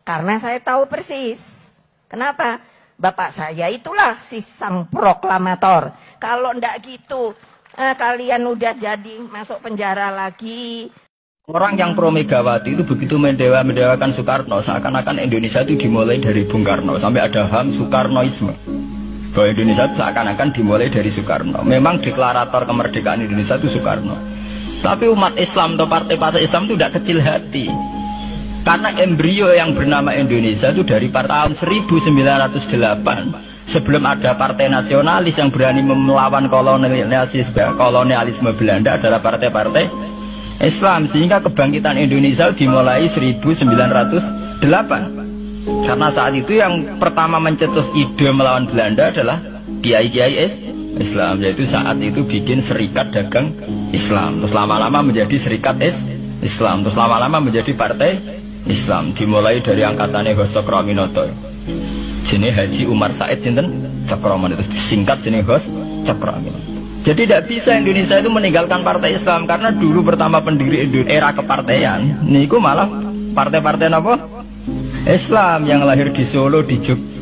Karena saya tahu persis. Kenapa? Bapak saya itulah si sang proklamator. Kalau ndak gitu, kalian udah jadi masuk penjara lagi. Orang yang pro Megawati itu begitu mendewakan Soekarno, seakan-akan Indonesia itu dimulai dari Bung Karno, sampai ada HAM Soekarnoisme. Bahwa Indonesia itu seakan-akan dimulai dari Soekarno. Memang deklarator kemerdekaan Indonesia itu Soekarno. Tapi umat Islam atau partai-partai Islam itu tidak kecil hati. Karena embrio yang bernama Indonesia itu dari tahun 1908, sebelum ada partai nasionalis yang berani melawan kolonialisme Belanda adalah partai-partai Islam. Sehingga kebangkitan Indonesia dimulai 1908. Karena saat itu yang pertama mencetus ide melawan Belanda adalah kiai-kiai Islam, yaitu saat itu bikin serikat dagang Islam, terus lama-lama menjadi serikat Islam, terus lama-lama menjadi partai Islam. Dimulai dari angkatannya Hos Cokroaminoto, jenis Haji Umar Said sinten Cokroaminoto, itu disingkat jenis Hos Cokroaminoto. Jadi tidak bisa Indonesia itu meninggalkan partai Islam, karena dulu pertama pendiri era kepartaian niku malah partai-partai apa? Islam yang lahir di Solo, di Jogja.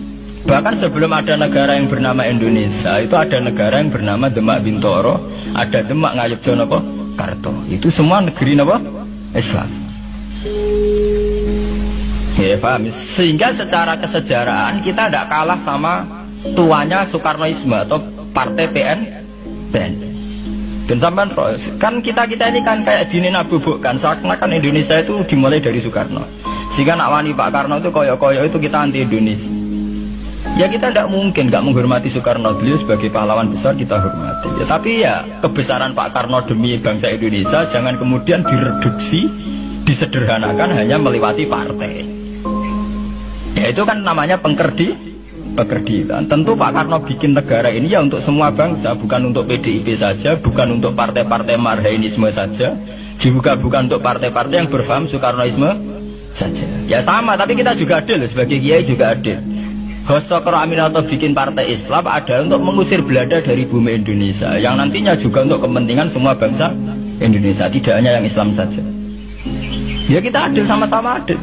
Bahkan sebelum ada negara yang bernama Indonesia, itu ada negara yang bernama Demak Bintoro, ada Demak Ngayogyakarta. Itu semua negeri apa? Islam. Ya paham. Sehingga secara kesejarahan kita tidak kalah sama tuanya Soekarnoisme atau partai PN. Dan sampai kan kita ini kan kayak dinabubukkan seakan-akan Indonesia itu dimulai dari Soekarno. Sehingga nak wani Pak Karno itu koyo-koyo itu kita anti Indonesia. Ya kita tidak mungkin nggak menghormati Soekarno, beliau sebagai pahlawan besar kita hormati. Ya, tapi ya kebesaran Pak Karno demi bangsa Indonesia jangan kemudian direduksi, disederhanakan hanya melewati partai. Ya itu kan namanya pekerdilan. Tentu Pak Karno bikin negara ini ya untuk semua bangsa, bukan untuk PDIP saja, bukan untuk partai-partai marhainisme saja, juga bukan untuk partai-partai yang berfaham Soekarnoisme saja. Ya sama, tapi kita juga adil, sebagai kiai juga adil. Hos Cokroaminoto bikin partai Islam ada untuk mengusir Belanda dari bumi Indonesia, yang nantinya juga untuk kepentingan semua bangsa Indonesia, tidak hanya yang Islam saja. Ya kita adil, sama-sama adil.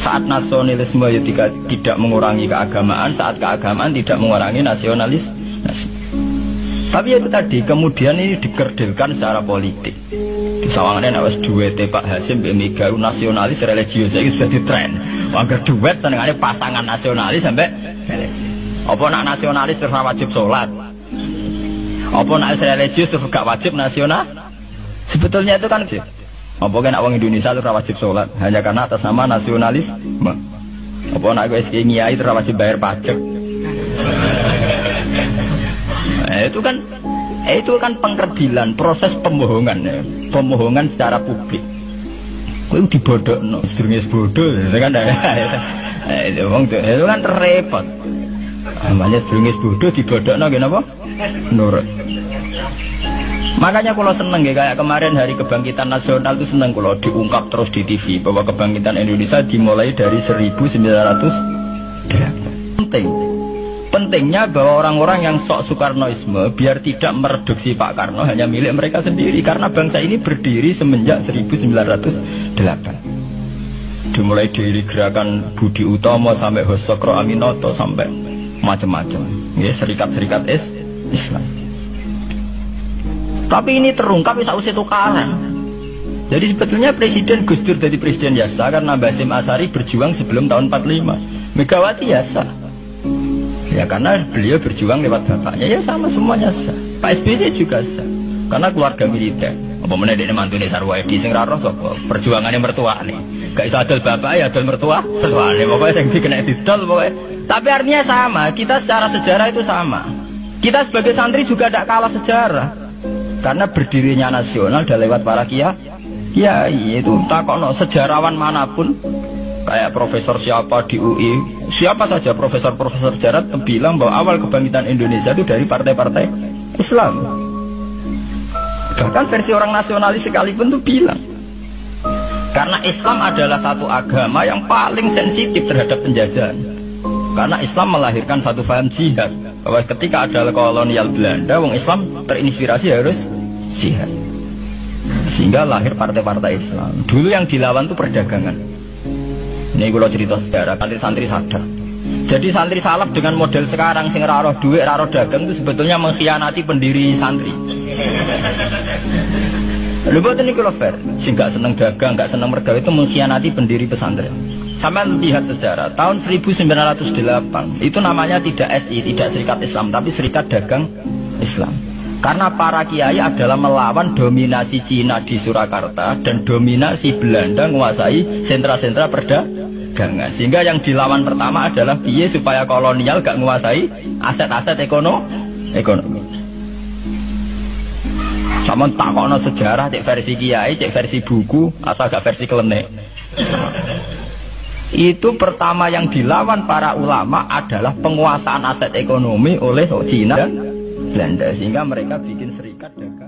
Saat nasionalisme ya tidak mengurangi keagamaan, saat keagamaan tidak mengurangi nasionalis. Tapi ya itu tadi, kemudian ini dikerdilkan secara politik. Di sawangannya nawas duet Pak Hasim Mega nasionalis religius itu sudah ditren. Agar duet tenangnya pasangan nasionalis sampai apa nak nasionalis terus wajib sholat, apa nak religius terus gak wajib nasional. Sebetulnya itu kan apa kan orang Indonesia terus wajib sholat hanya karena atas nama nasionalisme. Apa nak gue kiai terus wajib bayar pajak. Itu kan pengkerdilan, proses pembohongan ya. Pembohongan secara publik. Itu dibodokno, sedurunge bodoh kan. Itu kan repot. Namanya sedurunge bodoh dibodokno nggih napa? Nurut. Makanya kalau seneng ya, kayak kemarin Hari Kebangkitan Nasional itu seneng kalau diungkap terus di TV bahwa kebangkitan Indonesia dimulai dari 1908. Pentingnya bahwa orang-orang yang sok Soekarnoisme biar tidak mereduksi Pak Karno hanya milik mereka sendiri, karena bangsa ini berdiri semenjak 1908. Dimulai dari gerakan Budi Utomo sampai Hos Cokroaminoto sampai macam-macam, ya serikat-serikat Islam. Tapi ini terungkap sausé tukaran. Jadi sebetulnya Presiden Gus Dur jadi presiden biasa karena Basim Asari berjuang sebelum tahun 45. Megawati biasa. Ya karena beliau berjuang lewat bapaknya, ya sama semuanya sah. Pak SBY juga sah, karena keluarga militer. Apa mana dia mantune Sarwaedi sing ra roh sapa? Perjuangannya mertua nih. Gak iso adol bapak ya adol mertua. Soalnya pokoknya sing dikena didol pokoknya. Tapi artinya sama, kita secara sejarah itu sama. Kita sebagai santri juga tidak kalah sejarah. Karena berdirinya nasional dah lewat para kiai itu takokno sejarawan manapun. Kayak profesor siapa di UI, siapa saja profesor-profesor sejarah bilang bahwa awal kebangkitan Indonesia itu dari partai-partai Islam. Bahkan versi orang nasionalis sekalipun tuh bilang, karena Islam adalah satu agama yang paling sensitif terhadap penjajahan. Karena Islam melahirkan satu paham jihad, bahwa ketika ada kolonial Belanda, wong Islam terinspirasi harus jihad. Sehingga lahir partai-partai Islam. Dulu yang dilawan itu perdagangan. Ini kalau cerita sejarah, santri-santri sadar. Jadi santri salaf dengan model sekarang sing raro duit, raro dagang itu sebetulnya mengkhianati pendiri santri. Lu buat ini kalau fair, sing gak seneng dagang, gak seneng mergawe itu mengkhianati pendiri pesantren. Sampai lihat sejarah, tahun 1908 itu namanya tidak SI, tidak Serikat Islam, tapi Serikat Dagang Islam. Karena para kiai adalah melawan dominasi Cina di Surakarta dan dominasi Belanda menguasai sentra-sentra perdagangan. Sehingga yang dilawan pertama adalah piye supaya kolonial gak menguasai aset-aset ekonomi. Sama takono sejarah, cek versi kiai, cek versi buku, asal gak versi klenek. Itu pertama yang dilawan para ulama adalah penguasaan aset ekonomi oleh Cina dan Belanda, sehingga mereka bikin serikat dagang.